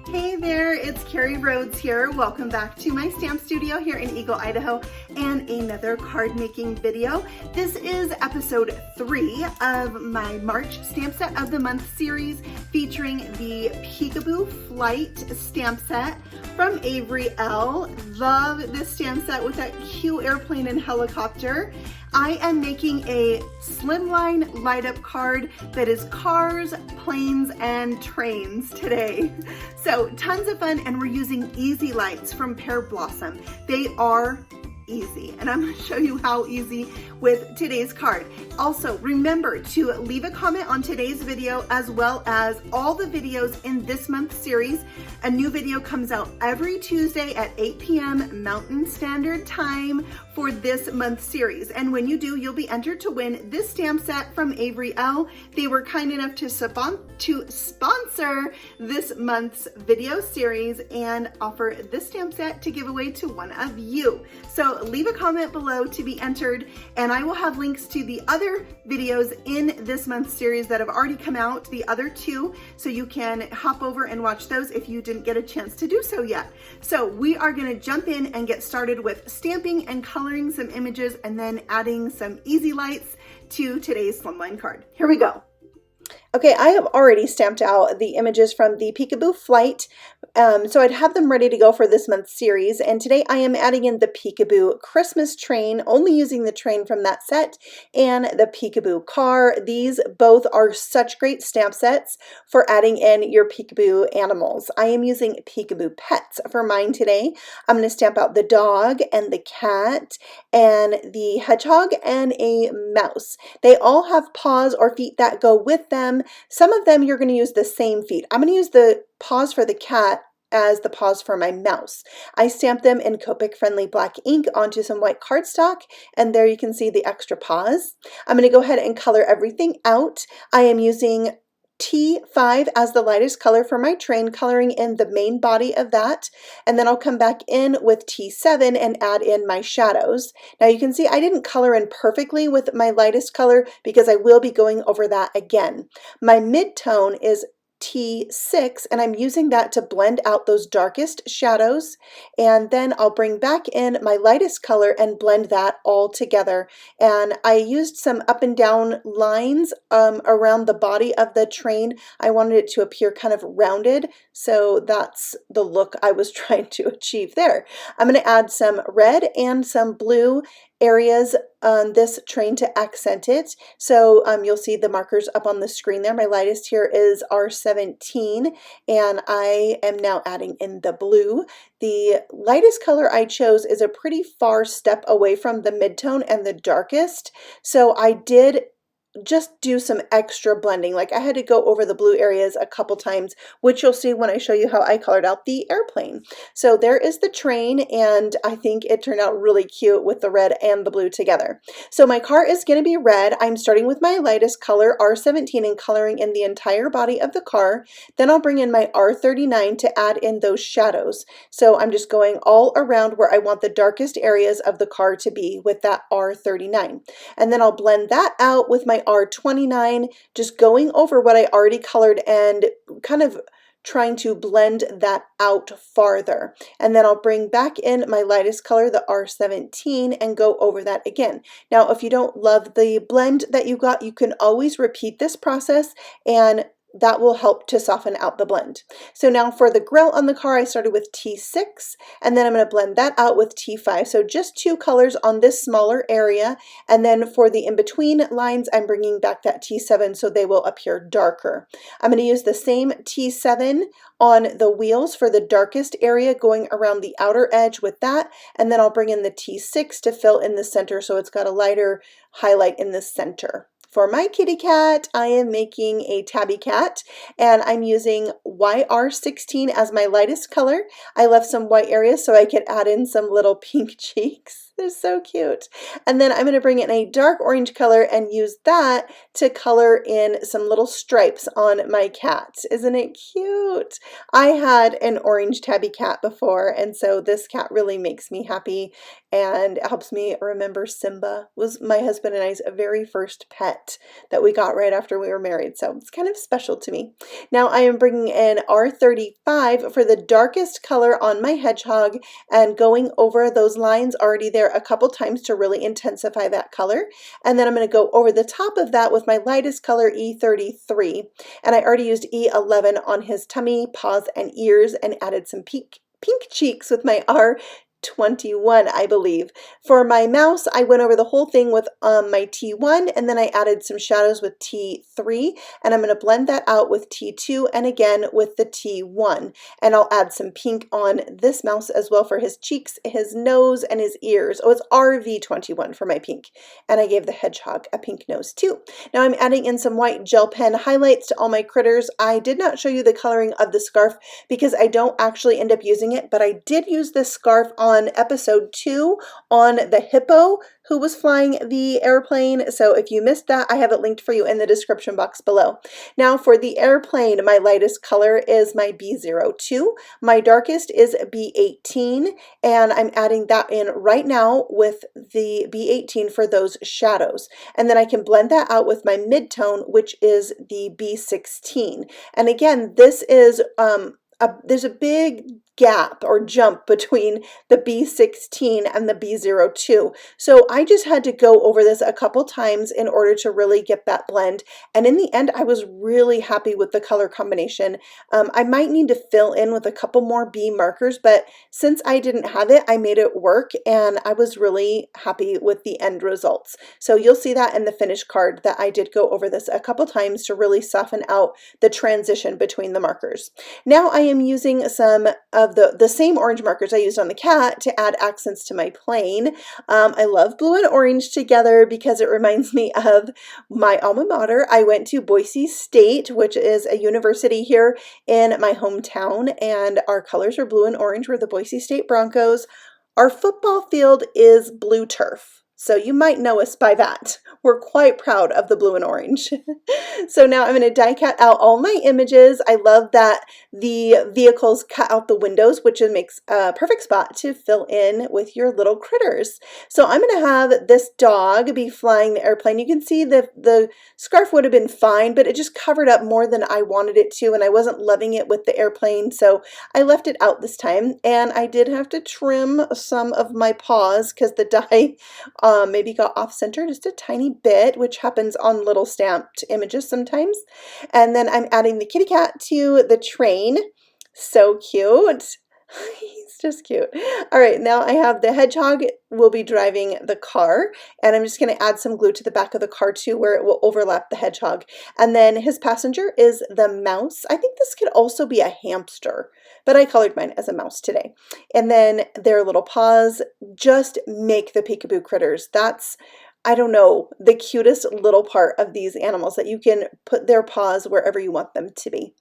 Hey there, it's Carrie Rhodes here. Welcome back to my stamp studio here in Eagle, Idaho, and another card making video. This is episode 3 of my March Stamp Set of the Month series featuring the Peekaboo Flight stamp set from Avery Elle. Love this stamp set with that cute airplane and helicopter. I am making a Slimline light up card that is cars, planes, and trains today. So tons of fun, and we're using easy lights from Pear Blossom. They are easy, and I'm going to show you how easy with today's card. Also, remember to leave a comment on today's video as well as all the videos in this month's series. A new video comes out every Tuesday at 8 p.m. Mountain Standard Time for this month's series. And when you do, you'll be entered to win this stamp set from Avery Elle. They were kind enough to sponsor this month's video series and offer this stamp set to give away to one of you. So leave a comment below to be entered, and I will have links to the other videos in this month's series that have already come out, the other 2, so you can hop over and watch those if you didn't get a chance to do so yet. So we are going to jump in and get started with stamping and coloring some images and then adding some easy lights to today's Slimline card. Here we go. Okay, I have already stamped out the images from the Peekaboo Flight, so I'd have them ready to go for this month's series, and today I am adding in the Peekaboo Christmas train, only using the train from that set, and the Peekaboo car. These both are such great stamp sets for adding in your Peekaboo animals. I am using Peekaboo Pets for mine today. I'm going to stamp out the dog and the cat and the hedgehog and a mouse. They all have paws or feet that go with them. Some of them you're going to use the same feet. I'm going to use the paws for the cat as the paws for my mouse. I stamped them in Copic friendly black ink onto some white cardstock, and there you can see the extra paws. I'm going to go ahead and color everything out. I am using T5 as the lightest color for my train, coloring in the main body of that, and then I'll come back in with T7 and add in my shadows. Now you can see I didn't color in perfectly with my lightest color because I will be going over that again. My mid-tone is T6, and I'm using that to blend out those darkest shadows, and then I'll bring back in my lightest color and blend that all together. And I used some up and down lines around the body of the train. I wanted it to appear kind of rounded, so that's the look I was trying to achieve there. I'm going to add some red and some blue areas on this train to accent it. So you'll see the markers up on the screen there. My lightest here is R17, and I am now adding in the blue. The lightest color I chose is a pretty far step away from the midtone and the darkest, so I did just do some extra blending. Like I had to go over the blue areas a couple times, which you'll see when I show you how I colored out the airplane. So there is the train, and I think it turned out really cute with the red and the blue together. So my car is going to be red. I'm starting with my lightest color, R17, and coloring in the entire body of the car. Then I'll bring in my R39 to add in those shadows. So I'm just going all around where I want the darkest areas of the car to be with that R39. And then I'll blend that out with my R29, just going over what I already colored and kind of trying to blend that out farther. And then I'll bring back in my lightest color, the R17, and go over that again. Now, if you don't love the blend that you got, you can always repeat this process, and that will help to soften out the blend. So now for the grill on the car, I started with T6, and then I'm going to blend that out with T5. So just 2 colors on this smaller area. And then for the in-between lines, I'm bringing back that T7 so they will appear darker. I'm going to use the same T7 on the wheels for the darkest area, going around the outer edge with that. And then I'll bring in the T6 to fill in the center so it's got a lighter highlight in the center. For my kitty cat, I am making a tabby cat, and I'm using YR16 as my lightest color. I left some white areas so I could add in some little pink cheeks. They're so cute. And then I'm going to bring in a dark orange color and use that to color in some little stripes on my cat. Isn't it cute? I had an orange tabby cat before, and so this cat really makes me happy and helps me remember Simba. Was my husband and I's very first pet that we got right after we were married, so it's kind of special to me. Now I am bringing in R35 for the darkest color on my hedgehog and going over those lines already there a couple times to really intensify that color. And then I'm going to go over the top of that with my lightest color, E33. And I already used E11 on his tummy, paws, and ears and added some pink cheeks with my R21, I believe. For my mouse, I went over the whole thing with my T1, and then I added some shadows with T3, and I'm going to blend that out with T2 and again with the T1. And I'll add some pink on this mouse as well for his cheeks, his nose, and his ears. Oh, it's RV21 for my pink. And I gave the hedgehog a pink nose too. Now I'm adding in some white gel pen highlights to all my critters. I did not show you the coloring of the scarf because I don't actually end up using it, but I did use this scarf on episode 2 on the hippo who was flying the airplane. So if you missed that, I have it linked for you in the description box below. Now for the airplane, my lightest color is my B02. My darkest is B18, and I'm adding that in right now with the B18 for those shadows. And then I can blend that out with my mid-tone, which is the B16. And again, this is there's a big gap or jump between the B16 and the B02. So I just had to go over this a couple times in order to really get that blend. And in the end, I was really happy with the color combination. I might need to fill in with a couple more B markers, but since I didn't have it, I made it work and I was really happy with the end results. So you'll see that in the finished card that I did go over this a couple times to really soften out the transition between the markers. Now I am using some of the same orange markers I used on the cat to add accents to my plane. I love blue and orange together because it reminds me of my alma mater. I went to Boise State, which is a university here in my hometown, and our colors are blue and orange. We're the Boise State Broncos. Our football field is blue turf. So you might know us by that. We're quite proud of the blue and orange. So now I'm going to die cut out all my images. I love that the vehicles cut out the windows, which makes a perfect spot to fill in with your little critters. So I'm going to have this dog be flying the airplane. You can see the scarf would have been fine, but it just covered up more than I wanted it to, and I wasn't loving it with the airplane, so I left it out this time. And I did have to trim some of my paws because the die maybe got off center just a tiny bit, which happens on little stamped images sometimes. And then I'm adding the kitty cat to the train. So cute. He's just cute. All right, now I have the hedgehog will be driving the car, and I'm just going to add some glue to the back of the car too where it will overlap the hedgehog. And then his passenger is the mouse. I think this could also be a hamster, but I colored mine as a mouse today. And then their little paws just make the peekaboo critters. That's, I don't know, the cutest little part of these animals, that you can put their paws wherever you want them to be.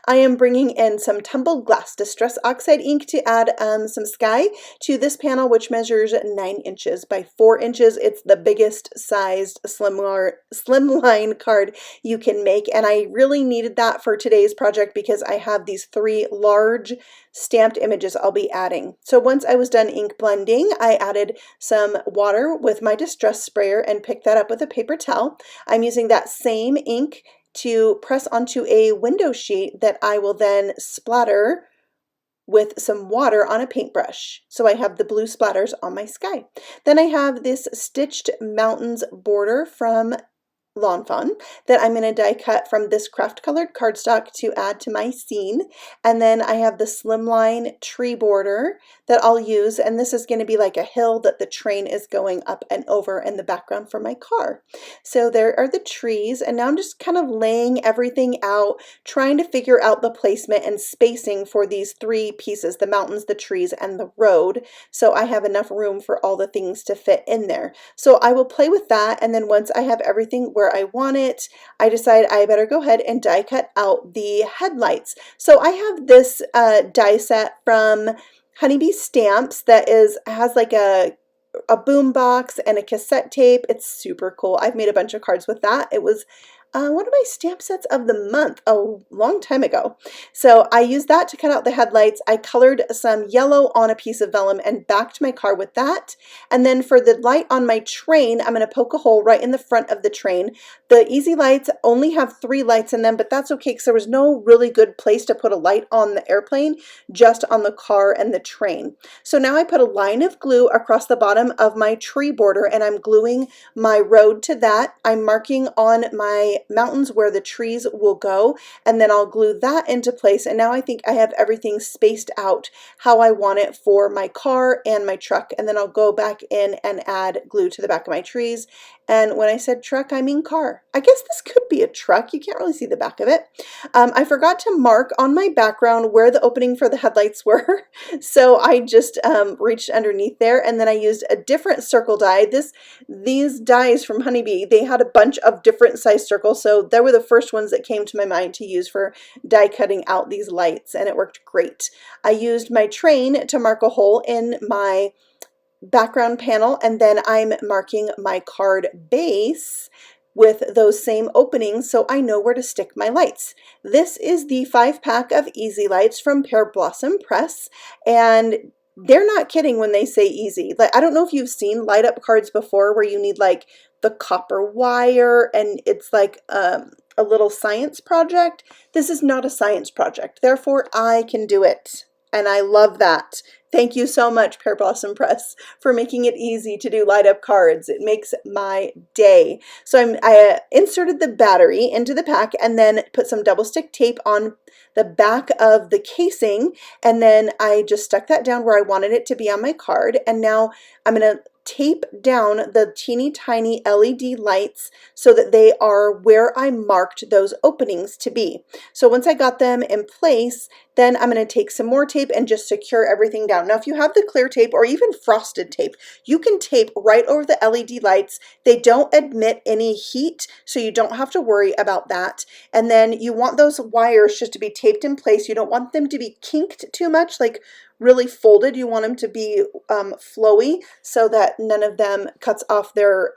I am bringing in some tumbled glass distress oxide ink to add some sky to this panel, which measures 9 inches by 4 inches. It's the biggest sized slimline card you can make, and I really needed that for today's project because I have these 3 large stamped images I'll be adding. So once I was done ink blending, I added some water with my distress sprayer and picked that up with a paper towel. I'm using that same ink to press onto a window sheet that I will then splatter with some water on a paintbrush. So I have the blue splatters on my sky. Then I have this stitched mountains border from Lawn Fawn that I'm going to die cut from this craft colored cardstock to add to my scene. And then I have the Slimline tree border that I'll use, and this is going to be like a hill that the train is going up and over in the background for my car. So there are the trees, and now I'm just kind of laying everything out, trying to figure out the placement and spacing for these 3 pieces, the mountains, the trees, and the road, so I have enough room for all the things to fit in there. So I will play with that, and then once I have everything where I want it, I decide I better go ahead and die cut out the headlights. So I have this die set from Honeybee Stamps that has like a a boom box and a cassette tape. It's super cool. I've made a bunch of cards with that. It was one of my stamp sets of the month a long time ago. So I used that to cut out the headlights. I colored some yellow on a piece of vellum and backed my car with that. And then for the light on my train, I'm going to poke a hole right in the front of the train. The Easy Lights only have 3 lights in them, but that's okay because there was no really good place to put a light on the airplane, just on the car and the train. So now I put a line of glue across the bottom of my tree border and I'm gluing my road to that. I'm marking on my mountains where the trees will go, and then I'll glue that into place. And now I think I have everything spaced out how I want it for my car and my truck. And then I'll go back in and add glue to the back of my trees. And when I said truck, I mean car. I guess this could be a truck. You can't really see the back of it. I forgot to mark on my background where the opening for the headlights were. So I just reached underneath there, and then I used a different circle die. These dies from Honeybee, they had a bunch of different size circles. So they were the first ones that came to my mind to use for die cutting out these lights, and it worked great. I used my train to mark a hole in my background panel, and then I'm marking my card base with those same openings so I know where to stick my lights. This is the 5-pack of Easy Lights from Pear Blossom Press, and they're not kidding when they say easy. Like, I don't know if you've seen light up cards before where you need like the copper wire and it's like a little science project. This is not a science project, therefore I can do it, and I love that. Thank you so much, Pear Blossom Press, for making it easy to do light up cards. It makes my day. So I inserted the battery into the pack and then put some double stick tape on the back of the casing, and then I just stuck that down where I wanted it to be on my card. And now I'm going to tape down the teeny tiny LED lights so that they are where I marked those openings to be. So once I got them in place, then I'm going to take some more tape and just secure everything down. Now, if you have the clear tape or even frosted tape, you can tape right over the LED lights. They don't emit any heat, so you don't have to worry about that. And then you want those wires just to be taped in place. You don't want them to be kinked too much, like really folded. You want them to be flowy so that none of them cuts off their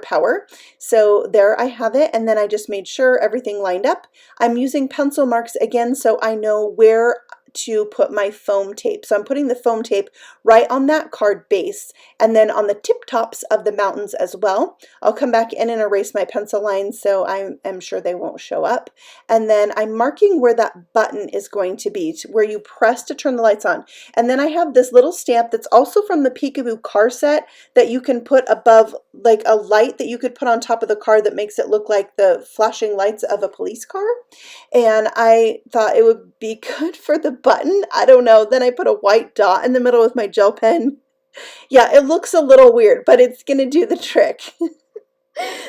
power. So there I have it, and then I just made sure everything lined up. I'm using pencil marks again so I know where to put my foam tape. So I'm putting the foam tape right on that card base and then on the tip tops of the mountains as well. I'll come back in and erase my pencil lines so I'm sure they won't show up. And then I'm marking where that button is going to be, where you press to turn the lights on. And then I have this little stamp that's also from the Peekaboo car set that you can put above, like a light that you could put on top of the car that makes it look like the flashing lights of a police car. And I thought it would be good for the button. I don't know. Then I put a white dot in the middle with my gel pen. Yeah, it looks a little weird, but it's going to do the trick.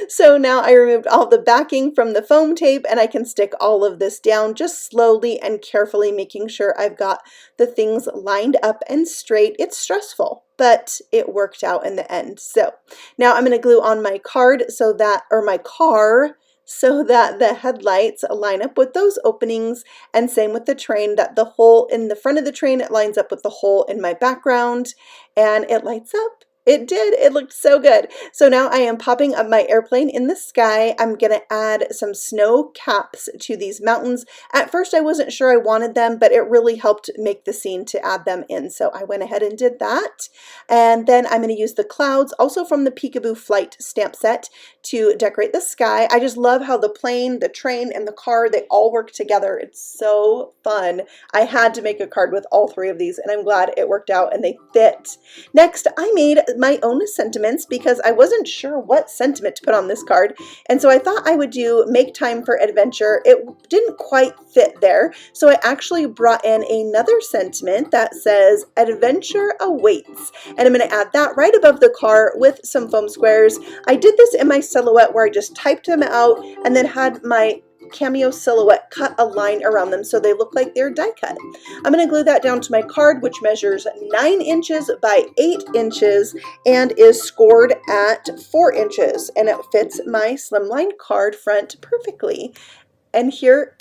So now I removed all the backing from the foam tape and I can stick all of this down just slowly and carefully, making sure I've got the things lined up and straight. It's stressful, but it worked out in the end. So now I'm going to glue on my card so that, or my car, so that the headlights line up with those openings, and same with the train, that the hole in the front of the train, it lines up with the hole in my background and it lights up. It did. It looked so good. So now I am popping up my airplane in the sky. I'm going to add some snow caps to these mountains. At first I wasn't sure I wanted them, but it really helped make the scene to add them in. So I went ahead and did that. And then I'm going to use the clouds, also from the Peekaboo Flight stamp set, to decorate the sky. I just love how the plane, the train, and the car, they all work together. It's so fun. I had to make a card with all 3 of these, and I'm glad it worked out and they fit. Next, I made my own sentiments because I wasn't sure what sentiment to put on this card, and so I thought I would do make time for adventure. It didn't quite fit there, so I actually brought in another sentiment that says adventure awaits, and I'm going to add that right above the car with some foam squares. I did this in my silhouette where I just typed them out and then had my cameo silhouette cut a line around them so they look like they're die cut. I'm going to glue that down to my card, which measures 9 inches by 8 inches and is scored at 4 inches, and it fits my Slimline card front perfectly. And here,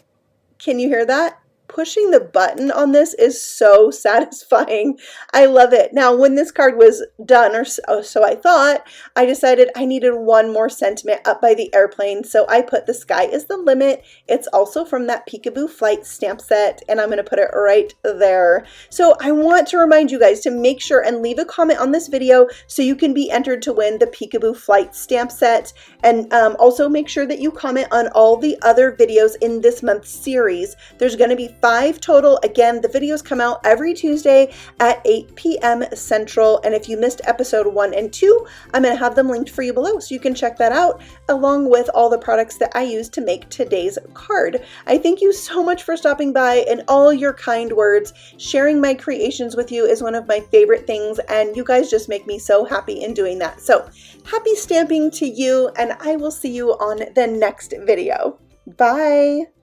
can you hear that? pushing the button on this is so satisfying. I love it. Now, when this card was done, or so I thought, I decided I needed one more sentiment up by the airplane. So I put "The sky is the limit." It's also from that Peekaboo Flight stamp set, and I'm going to put it right there. So I want to remind you guys to make sure and leave a comment on this video so you can be entered to win the Peekaboo Flight stamp set. And also make sure that you comment on all the other videos in this month's series. There's going to be 5 total. Again, the videos come out every Tuesday at 8 p.m. Central. And if you missed episode 1 and 2, I'm going to have them linked for you below so you can check that out, along with all the products that I use to make today's card. I thank you so much for stopping by and all your kind words. Sharing my creations with you is one of my favorite things, and you guys just make me so happy in doing that. So happy stamping to you, and I will see you on the next video. Bye.